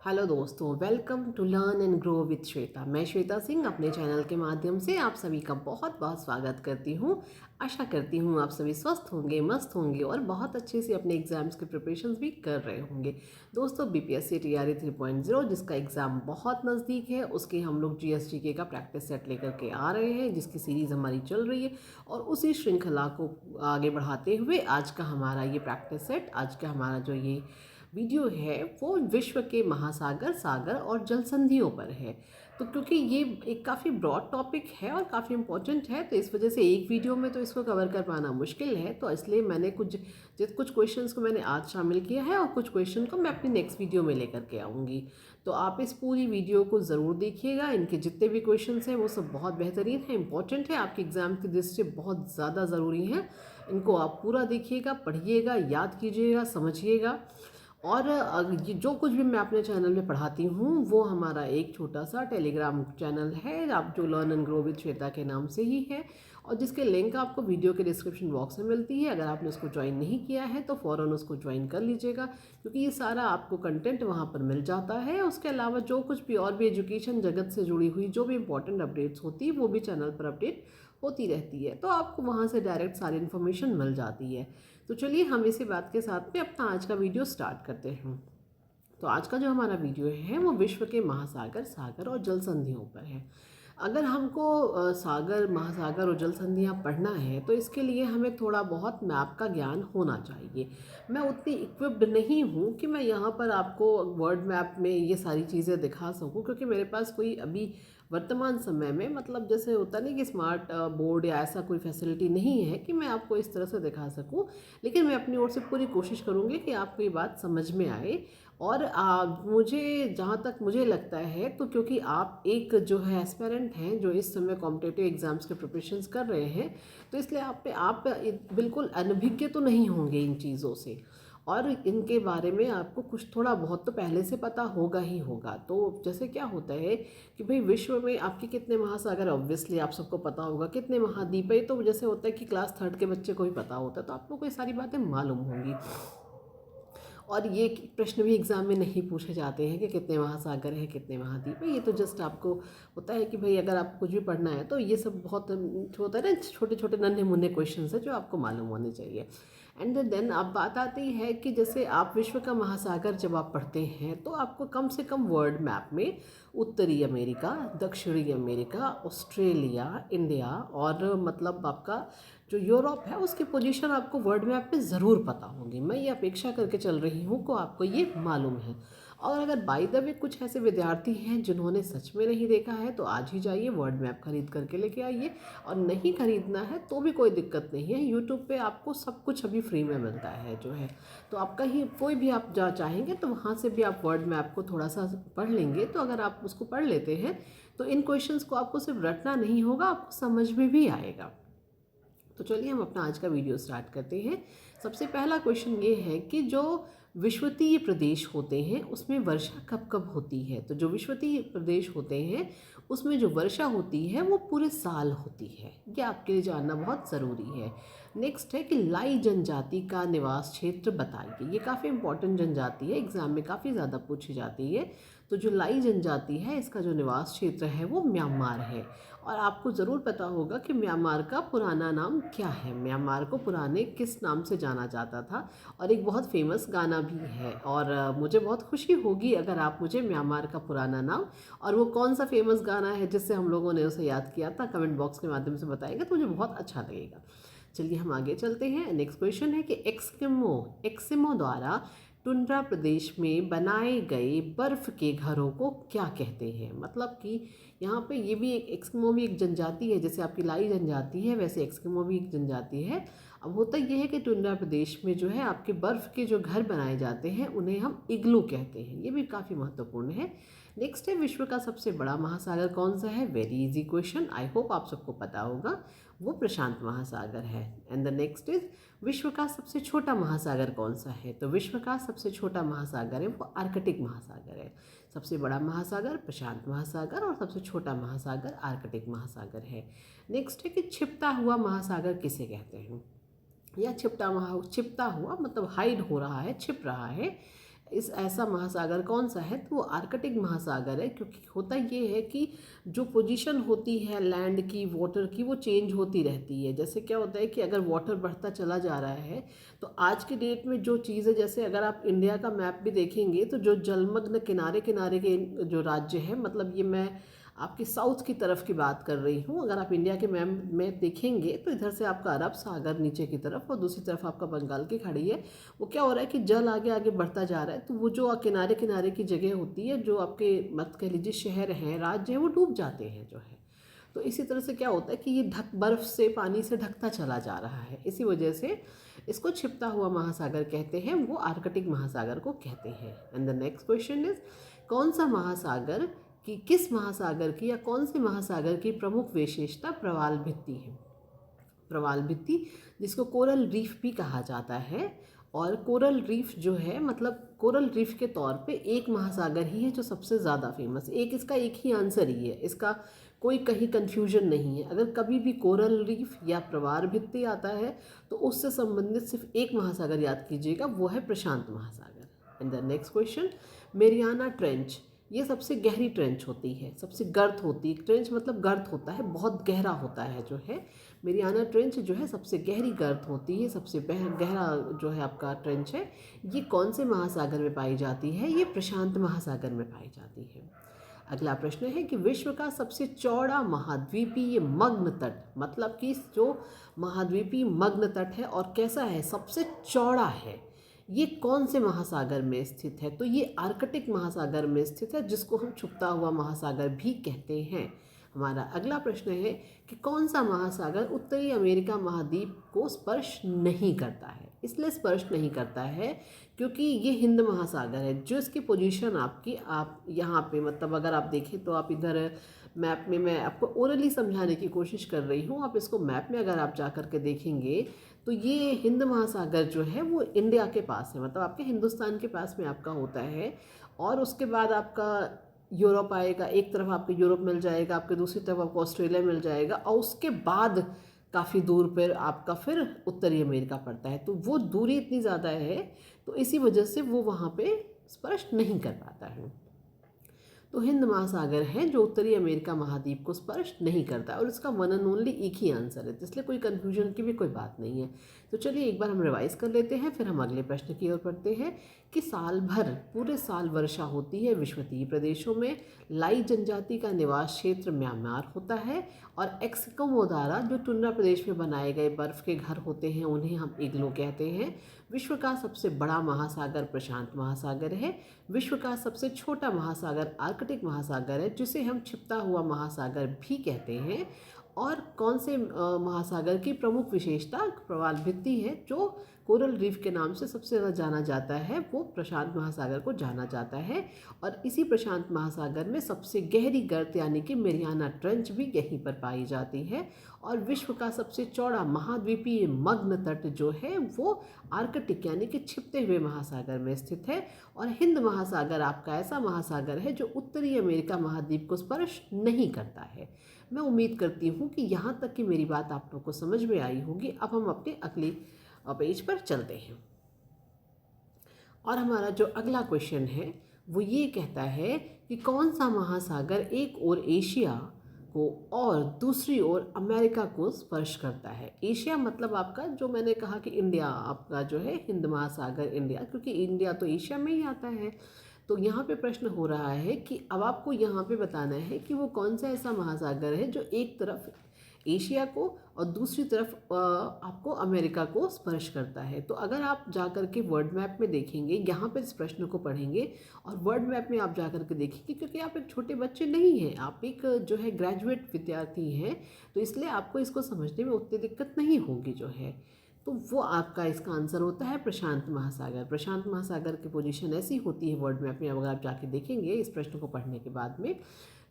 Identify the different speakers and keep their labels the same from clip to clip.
Speaker 1: Hello दोस्तों, welcome to learn and grow with Shweta. मैं श्वेता सिंह अपने चैनल के माध्यम से आप सभी का बहुत बहुत स्वागत करती हूँ। आशा करती हूँ आप सभी स्वस्थ होंगे, मस्त होंगे और बहुत अच्छे से अपने एग्जाम्स के प्रिपरेशंस भी कर रहे होंगे। दोस्तों, बीपीएससी टीआरई 3.0 जिसका एग्ज़ाम बहुत नज़दीक है, उसके हम लोग जीएसटीके का प्रैक्टिस सेट लेकर के आ रहे हैं, जिसकी सीरीज़ हमारी चल रही है। और उसी श्रृंखला को आगे बढ़ाते हुए आज का हमारा ये प्रैक्टिस सेट, आज का हमारा जो ये वीडियो है वो विश्व के महासागर, सागर और जल संधियों पर है। तो क्योंकि ये एक काफ़ी ब्रॉड टॉपिक है और काफ़ी इम्पोर्टेंट है, तो इस वजह से एक वीडियो में तो इसको कवर कर पाना मुश्किल है। तो इसलिए मैंने कुछ क्वेश्चंस को मैंने आज शामिल किया है और कुछ क्वेश्चन को मैं अपनी नेक्स्ट वीडियो में लेकर के आऊँगी। तो आप इस पूरी वीडियो को ज़रूर देखिएगा। इनके जितने भी क्वेश्चंस हैं वो सब बहुत बेहतरीन है, इंपॉर्टेंट है, आपके एग्ज़ाम की दृष्टि से बहुत ज़्यादा ज़रूरी है। इनको आप पूरा देखिएगा, पढ़िएगा, याद कीजिएगा, समझिएगा। और जो कुछ भी मैं अपने चैनल में पढ़ाती हूँ वो हमारा एक छोटा सा टेलीग्राम चैनल है, आप जो learn and grow with Shweta के नाम से ही है, और जिसके लिंक आपको वीडियो के डिस्क्रिप्शन बॉक्स में मिलती है। अगर आपने उसको ज्वाइन नहीं किया है तो फ़ौरन उसको ज्वाइन कर लीजिएगा, क्योंकि ये सारा आपको कंटेंट वहाँ पर मिल जाता है। उसके अलावा जो कुछ भी और भी एजुकेशन जगत से जुड़ी हुई जो भी इंपॉर्टेंट अपडेट्स होती है वो भी चैनल पर अपडेट होती रहती है, तो आपको वहाँ से डायरेक्ट सारी इन्फॉर्मेशन मिल जाती है। तो चलिए हम इसी बात के साथ में अपना आज का वीडियो स्टार्ट करते हैं। तो आज का जो हमारा वीडियो है वो विश्व के महासागर, सागर और जल संधियों पर है। अगर हमको सागर, महासागर और जल संधियाँ पढ़ना है तो इसके लिए हमें थोड़ा बहुत मैप का ज्ञान होना चाहिए। मैं उतनी इक्विप्ड नहीं हूँ कि मैं यहाँ पर आपको वर्ड मैप में ये सारी चीज़ें दिखा सकूँ, क्योंकि मेरे पास कोई अभी वर्तमान समय में, मतलब जैसे होता नहीं कि स्मार्ट बोर्ड या ऐसा कोई फैसिलिटी नहीं है कि मैं आपको इस तरह से दिखा सकूं। लेकिन मैं अपनी ओर से पूरी कोशिश करूंगी कि आपको ये बात समझ में आए। और मुझे जहाँ तक मुझे लगता है, तो क्योंकि आप एक जो है एस्पेरेंट हैं जो इस समय कॉम्पिटिटिव एग्ज़ाम्स के प्रिपरेशंस कर रहे हैं, तो इसलिए आप बिल्कुल अनभिज्ञ तो नहीं होंगे इन चीज़ों से, और इनके बारे में आपको कुछ थोड़ा बहुत तो पहले से पता होगा ही होगा। तो जैसे क्या होता है कि भाई विश्व में आपके कितने महासागर, ऑब्वियसली आप सबको पता होगा, कितने महाद्वीप है, तो जैसे होता है कि क्लास थर्ड के बच्चे को ही पता होता है, तो आपको कोई सारी बातें मालूम होंगी। और ये प्रश्न भी एग्ज़ाम में नहीं पूछे जाते हैं कि कितने महासागर हैं, कितने महाद्वीप हैं। ये तो जस्ट आपको होता है कि भाई अगर आपको कुछ भी पढ़ना है तो ये सब बहुत होता है ना, छोटे छोटे नन्हे मुन्ने क्वेश्चन है जो आपको मालूम होने चाहिए। एंड देन अब बात आती है कि जैसे आप विश्व का महासागर जब आप पढ़ते हैं तो आपको कम से कम वर्ल्ड मैप में उत्तरी अमेरिका, दक्षिणी अमेरिका, ऑस्ट्रेलिया, इंडिया और मतलब आपका जो यूरोप है उसकी पोजीशन आपको वर्ल्ड मैप में ज़रूर पता होगी। मैं ये अपेक्षा करके चल रही हूँ को आपको ये मालूम है। और अगर बाय द वे कुछ ऐसे विद्यार्थी हैं जिन्होंने सच में नहीं देखा है तो आज ही जाइए वर्ल्ड मैप खरीद करके लेके आइए, और नहीं खरीदना है तो भी कोई दिक्कत नहीं है, यूट्यूब पे आपको सब कुछ अभी फ्री में मिलता है जो है। तो आप कहीं कोई भी आप जा चाहेंगे तो वहाँ से भी आप वर्ल्ड मैप को थोड़ा सा पढ़ लेंगे। तो अगर आप उसको पढ़ लेते हैं तो इन क्वेश्चंस को आपको सिर्फ रटना नहीं होगा, आपको समझ में भी आएगा। तो चलिए हम अपना आज का वीडियो स्टार्ट करते हैं। सबसे पहला क्वेश्चन ये है कि जो विषुवतीय प्रदेश होते हैं उसमें वर्षा कब कब होती है। तो जो विषुवतीय प्रदेश होते हैं उसमें जो वर्षा होती है वो पूरे साल होती है, ये आपके लिए जानना बहुत ज़रूरी है। नेक्स्ट है कि लाई जनजाति का निवास क्षेत्र बताइए। ये काफ़ी इंपॉर्टेंट जनजाति है, एग्जाम में काफ़ी ज़्यादा पूछी जाती है। तो जो लाई जनजाति है इसका जो निवास क्षेत्र है वो म्यांमार है। और आपको ज़रूर पता होगा कि म्यांमार का पुराना नाम क्या है, म्यांमार को पुराने किस नाम से जाना जाता था, और एक बहुत फेमस गाना भी है। और मुझे बहुत खुशी होगी अगर आप मुझे म्यांमार का पुराना नाम और वो कौन सा फेमस गाना है जिससे हम लोगों ने उसे याद किया था कमेंट बॉक्स के माध्यम से बताएगा, तो मुझे बहुत अच्छा लगेगा। चलिए हम आगे चलते हैं। नेक्स्ट क्वेश्चन है कि एक्सिमो द्वारा टुंड्रा प्रदेश में बनाए गए बर्फ़ के घरों को क्या कहते हैं। मतलब कि यहाँ पे ये भी एक एक्सकिमो भी एक जनजाति है, जैसे आपकी लाई जनजाति है वैसे एक्सकिमो भी एक जनजाति है। अब होता ये है कि टुंड्रा प्रदेश में जो है आपके बर्फ़ के जो घर बनाए जाते हैं उन्हें हम इग्लू कहते हैं, ये भी काफ़ी महत्वपूर्ण है। नेक्स्ट है विश्व का सबसे बड़ा महासागर कौन सा है। Very easy question, I hope आप सबको पता होगा, वो प्रशांत महासागर है। एंड द नेक्स्ट इज विश्व का सबसे छोटा महासागर कौन सा है। तो विश्व का सबसे छोटा महासागर है वो आर्कटिक महासागर है। सबसे बड़ा महासागर प्रशांत महासागर और सबसे छोटा महासागर आर्कटिक महासागर है। नेक्स्ट है कि छिपता हुआ महासागर किसे कहते हैं, या छिपता हुआ मतलब हाइड हो रहा है, छिप रहा है, इस ऐसा महासागर कौन सा है, तो वो आर्कटिक महासागर है। क्योंकि होता ये है कि जो पोजीशन होती है लैंड की, वाटर की, वो चेंज होती रहती है। जैसे क्या होता है कि अगर वाटर बढ़ता चला जा रहा है तो आज की डेट में जो चीज़ें, जैसे अगर आप इंडिया का मैप भी देखेंगे तो जो जलमग्न किनारे किनारे के जो राज्य हैं, मतलब ये मैं आपकी साउथ की तरफ की बात कर रही हूँ। अगर आप इंडिया के मैप में देखेंगे तो इधर से आपका अरब सागर नीचे की तरफ और दूसरी तरफ आपका बंगाल की खाड़ी है। वो क्या हो रहा है कि जल आगे आगे बढ़ता जा रहा है, तो वो जो किनारे किनारे की जगह होती है, जो आपके मत कह लीजिए शहर हैं, राज्य हैं, वो डूब जाते हैं जो है। तो इसी तरह से क्या होता है कि ये बर्फ़ से, पानी से ढकता चला जा रहा है। इसी वजह से इसको छिपता हुआ महासागर कहते हैं, वो आर्कटिक महासागर को कहते हैं। And the next question is, कौन सा महासागर कि किस महासागर की या कौन से महासागर की प्रमुख विशेषता प्रवाल भित्ति है। प्रवाल भित्ति, जिसको कोरल रीफ भी कहा जाता है। और कोरल रीफ जो है, मतलब कोरल रीफ के तौर पे एक महासागर ही है जो सबसे ज़्यादा फेमस है। इसका एक ही आंसर ही है, इसका कोई कहीं कन्फ्यूजन नहीं है। अगर कभी भी कोरल रीफ या प्रवाल भित्ति आता है तो उससे संबंधित सिर्फ एक महासागर याद कीजिएगा, वो है प्रशांत महासागर। And the next question, Mariana trench, ये सबसे गहरी ट्रेंच होती है, सबसे गर्त होती है। ट्रेंच मतलब गर्त होता है, बहुत गहरा होता है जो है। मेरियाना ट्रेंच जो है सबसे गहरी गर्त होती है, सबसे गहरा जो है आपका ट्रेंच है। ये कौन से महासागर में पाई जाती है, ये प्रशांत महासागर में पाई जाती है। अगला प्रश्न है कि विश्व का सबसे चौड़ा महाद्वीपीय मग्न तट, मतलब कि जो महाद्वीपीय मग्न तट है और कैसा है, सबसे चौड़ा है, ये कौन से महासागर में स्थित है, तो ये आर्कटिक महासागर में स्थित है, जिसको हम छुपता हुआ महासागर भी कहते हैं। हमारा अगला प्रश्न है कि कौन सा महासागर उत्तरी अमेरिका महाद्वीप को स्पर्श नहीं करता है। इसलिए स्पर्श नहीं करता है क्योंकि ये हिंद महासागर है, जो इसकी पोजीशन आपकी, आप यहाँ पे मतलब अगर आप देखें तो आप इधर मैप में, मैं आपको ओरली समझाने की कोशिश कर रही हूँ, आप इसको मैप में अगर आप जा कर के देखेंगे तो ये हिंद महासागर जो है वो इंडिया के पास है, मतलब आपके हिंदुस्तान के पास में आपका होता है। और उसके बाद आपका यूरोप आएगा, एक तरफ आपको यूरोप मिल जाएगा, आपके दूसरी तरफ आपको ऑस्ट्रेलिया मिल जाएगा, और उसके बाद काफ़ी दूर पर आपका फिर उत्तरी अमेरिका पड़ता है। तो वो दूरी इतनी ज़्यादा है, तो इसी वजह से वो वहाँ पे स्पर्श नहीं कर पाता है। तो हिंद महासागर है जो उत्तरी अमेरिका महाद्वीप को स्पर्श नहीं करता, और इसका वन एंड ओनली एक ही आंसर है, तो इसलिए कोई कन्फ्यूजन की भी कोई बात नहीं है। तो चलिए एक बार हम रिवाइज कर लेते हैं, फिर हम अगले प्रश्न की ओर बढ़ते हैं कि साल भर, पूरे साल वर्षा होती है विषुवतीय प्रदेशों में। लाई जनजाति का निवास क्षेत्र म्यांमार होता है, और एक्सकमो द्वारा जो टुंड्रा प्रदेश में बनाए गए बर्फ़ के घर होते हैं उन्हें हम इग्लू कहते हैं। विश्व का सबसे बड़ा महासागर प्रशांत महासागर है। विश्व का सबसे छोटा महासागर आर्कटिक महासागर है, जिसे हम छिपता हुआ महासागर भी कहते हैं। और कौन से महासागर की प्रमुख विशेषता प्रवाल भित्ति है, जो कोरल रीफ के नाम से सबसे ज़्यादा जाना जाता है, वो प्रशांत महासागर को जाना जाता है। और इसी प्रशांत महासागर में सबसे गहरी गर्त यानी कि मेरियाना ट्रेंच भी यहीं पर पाई जाती है। और विश्व का सबसे चौड़ा महाद्वीपीय मग्न तट जो है वो आर्कटिक यानी कि छिपते हुए महासागर में स्थित है। और हिंद महासागर आपका ऐसा महासागर है जो उत्तरी अमेरिका महाद्वीप को स्पर्श नहीं करता है। मैं उम्मीद करती हूँ कि यहाँ तक की मेरी बात आप लोगों को समझ में आई होगी। अब हम अपने अगले पेज पर चलते हैं, और हमारा जो अगला क्वेश्चन है वो ये कहता है कि कौन सा महासागर एक ओर एशिया को और दूसरी ओर अमेरिका को स्पर्श करता है। एशिया मतलब आपका, जो मैंने कहा कि इंडिया आपका जो है हिंद महासागर इंडिया, क्योंकि इंडिया तो एशिया में ही आता है। तो यहाँ पे प्रश्न हो रहा है कि अब आपको यहाँ पे बताना है कि वो कौन सा ऐसा महासागर है जो एक तरफ एशिया को और दूसरी तरफ आपको अमेरिका को स्पर्श करता है। तो अगर आप जा कर के वर्ल्ड मैप में देखेंगे, यहाँ पर इस प्रश्न को पढ़ेंगे और वर्ल्ड मैप में आप जा कर के देखेंगे, क्योंकि आप एक छोटे बच्चे नहीं हैं, आप एक जो है ग्रेजुएट विद्यार्थी हैं, तो इसलिए आपको इसको समझने में उतनी दिक्कत नहीं होगी जो है। तो वो आपका इसका आंसर होता है प्रशांत महासागर। प्रशांत महासागर की पोजीशन ऐसी होती है वर्ल्ड मैप में, अगर आप जाके देखेंगे इस प्रश्न को पढ़ने के बाद में,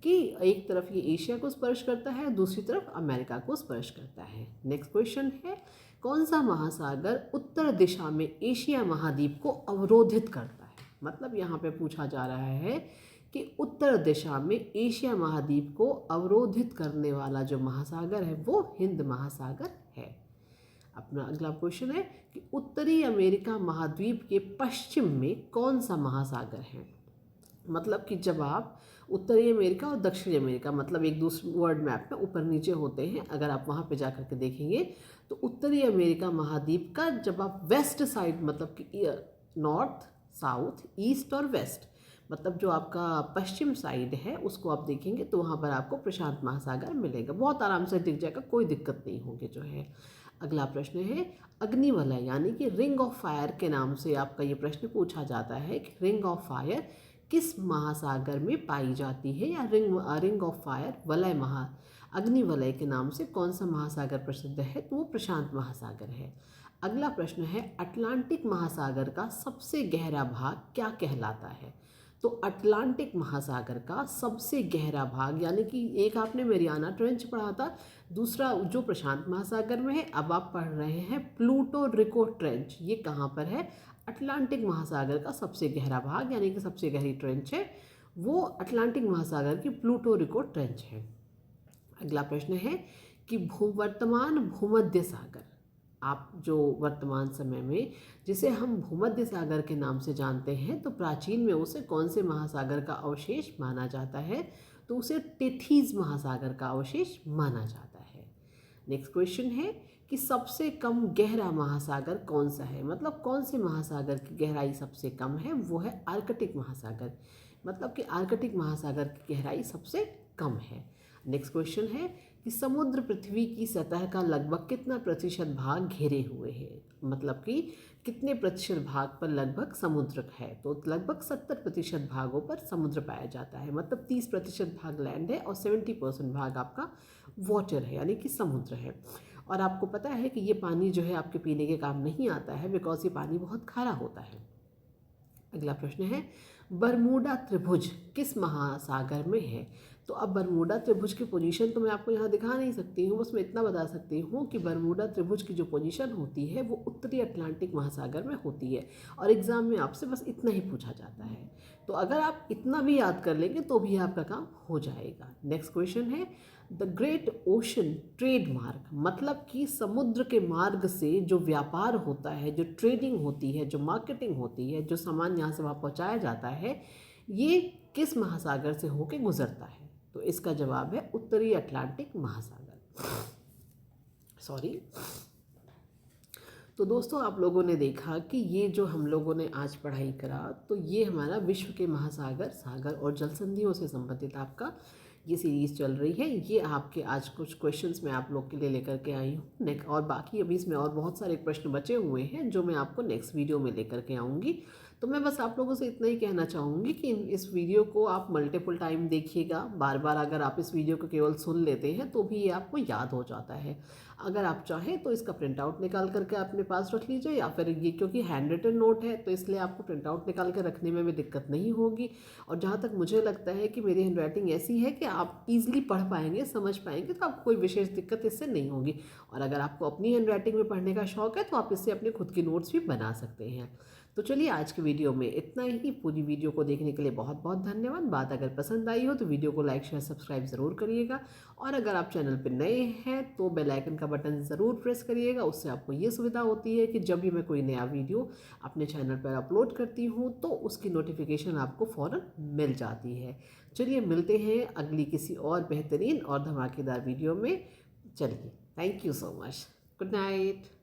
Speaker 1: कि एक तरफ ये एशिया को स्पर्श करता है, दूसरी तरफ अमेरिका को स्पर्श करता है। नेक्स्ट क्वेश्चन है, कौन सा महासागर उत्तर दिशा में एशिया महाद्वीप को अवरोधित करता है। मतलब यहाँ पे पूछा जा रहा है कि उत्तर दिशा में एशिया महाद्वीप को अवरोधित करने वाला जो महासागर है वो हिंद महासागर है। अपना अगला क्वेश्चन है कि उत्तरी अमेरिका महाद्वीप के पश्चिम में कौन सा महासागर है। मतलब कि जब आप उत्तरी अमेरिका और दक्षिणी अमेरिका मतलब एक दूसरे वर्ल्ड मैप में ऊपर नीचे होते हैं, अगर आप वहाँ पे जा कर के देखेंगे तो उत्तरी अमेरिका महाद्वीप का जब आप वेस्ट साइड मतलब कि नॉर्थ साउथ ईस्ट और वेस्ट मतलब जो आपका पश्चिम साइड है उसको आप देखेंगे तो वहाँ पर आपको प्रशांत महासागर मिलेगा, बहुत आराम से दिख जाएगा, कोई दिक्कत नहीं होगी जो है। अगला प्रश्न है अग्निवलय यानी कि रिंग ऑफ फायर के नाम से आपका ये प्रश्न पूछा जाता है कि रिंग ऑफ फायर किस महासागर में पाई जाती है, या रिंग ऑफ फायर वलय अग्निवलय के नाम से कौन सा महासागर प्रसिद्ध है, तो वो प्रशांत महासागर है। अगला प्रश्न है अटलांटिक महासागर का सबसे गहरा भाग क्या कहलाता है। तो अटलांटिक महासागर का सबसे गहरा भाग यानी कि एक आपने मेरियाना ट्रेंच पढ़ा था, दूसरा जो प्रशांत महासागर में है, अब आप पढ़ रहे हैं प्लूटो रिको ट्रेंच। ये कहाँ पर है, अटलांटिक महासागर का सबसे गहरा भाग यानी कि सबसे गहरी ट्रेंच है वो अटलांटिक महासागर की प्लूटो रिको ट्रेंच है। अगला प्रश्न है कि वर्तमान भूमध्य सागर, आप जो वर्तमान समय में जिसे हम भूमध्य सागर के नाम से जानते हैं, तो प्राचीन में उसे कौन से महासागर का अवशेष माना जाता है, तो उसे टेथीज महासागर का अवशेष माना जाता है। नेक्स्ट क्वेश्चन है कि सबसे कम गहरा महासागर कौन सा है, मतलब कौन से महासागर की गहराई सबसे कम है, वो है आर्कटिक महासागर, मतलब कि आर्कटिक महासागर की गहराई सबसे कम है। नेक्स्ट क्वेश्चन है कि समुद्र पृथ्वी की सतह का लगभग कितना प्रतिशत भाग घेरे हुए है, मतलब कि कितने प्रतिशत भाग पर लगभग समुद्र है, तो लगभग 70% भागों पर समुद्र पाया जाता है, मतलब 30% भाग लैंड है और 70% भाग आपका वाटर है यानी कि समुद्र है। और आपको पता है कि ये पानी जो है आपके पीने के काम नहीं आता है बिकॉज ये पानी बहुत खारा होता है। अगला प्रश्न है बरमूडा त्रिभुज किस महासागर में है। तो अब बरमूडा त्रिभुज की पोजीशन तो मैं आपको यहाँ दिखा नहीं सकती हूँ, बस मैं इतना बता सकती हूँ कि बरमूडा त्रिभुज की जो पोजीशन होती है वो उत्तरी अटलांटिक महासागर में होती है, और एग्ज़ाम में आपसे बस इतना ही पूछा जाता है। तो अगर आप इतना भी याद कर लेंगे तो भी आपका काम हो जाएगा। नेक्स्ट क्वेश्चन है द ग्रेट ओशन ट्रेड मार्ग, मतलब कि समुद्र के मार्ग से जो व्यापार होता है, जो ट्रेडिंग होती है, जो मार्केटिंग होती है, जो सामान यहाँ से वहाँ पहुँचाया जाता है, ये किस महासागर से होके गुजरता है। तो इसका जवाब है उत्तरी अटलांटिक महासागर। सॉरी। तो दोस्तों आप लोगों ने देखा कि ये जो हम लोगों ने आज पढ़ाई करा, तो ये हमारा विश्व के महासागर, सागर और जल संधियों से संबंधित आपका ये सीरीज़ चल रही है। ये आपके आज कुछ क्वेश्चंस मैं आप लोग के लिए लेकर के आई हूँ और बाकी अभी इसमें और बहुत सारे प्रश्न बचे हुए हैं जो मैं आपको नेक्स्ट वीडियो में लेकर के आऊँगी। तो मैं बस आप लोगों से इतना ही कहना चाहूँगी कि इस वीडियो को आप मल्टीपल टाइम देखिएगा, बार बार अगर आप इस वीडियो को केवल सुन लेते हैं तो भी ये आपको याद हो जाता है। अगर आप चाहें तो इसका प्रिंट आउट निकाल करके अपने पास रख लीजिए, या फिर ये क्योंकि हैंड रिटन नोट है तो इसलिए आपको प्रिंट आउट निकाल के रखने में भी दिक्कत नहीं होगी। और जहाँ तक मुझे लगता है कि मेरी हैंड राइटिंग ऐसी है कि आप ईजिली पढ़ पाएंगे, समझ पाएंगे, तो आपको कोई विशेष दिक्कत इससे नहीं होगी। और अगर आपको अपनी हैंड राइटिंग में पढ़ने का शौक है तो आप इससे अपने खुद की नोट्स भी बना सकते हैं। तो चलिए आज के वीडियो में इतना ही। पूरी वीडियो को देखने के लिए बहुत बहुत धन्यवाद। बात अगर पसंद आई हो तो वीडियो को लाइक शेयर सब्सक्राइब ज़रूर करिएगा, और अगर आप चैनल पर नए हैं तो बेल आइकन का बटन ज़रूर प्रेस करिएगा। उससे आपको ये सुविधा होती है कि जब भी मैं कोई नया वीडियो अपने चैनल पर अपलोड करती हूँ तो उसकी नोटिफिकेशन आपको फ़ौरन मिल जाती है। चलिए मिलते हैं अगली किसी और बेहतरीन और धमाकेदार वीडियो में। चलिए, thank you so much. Good night.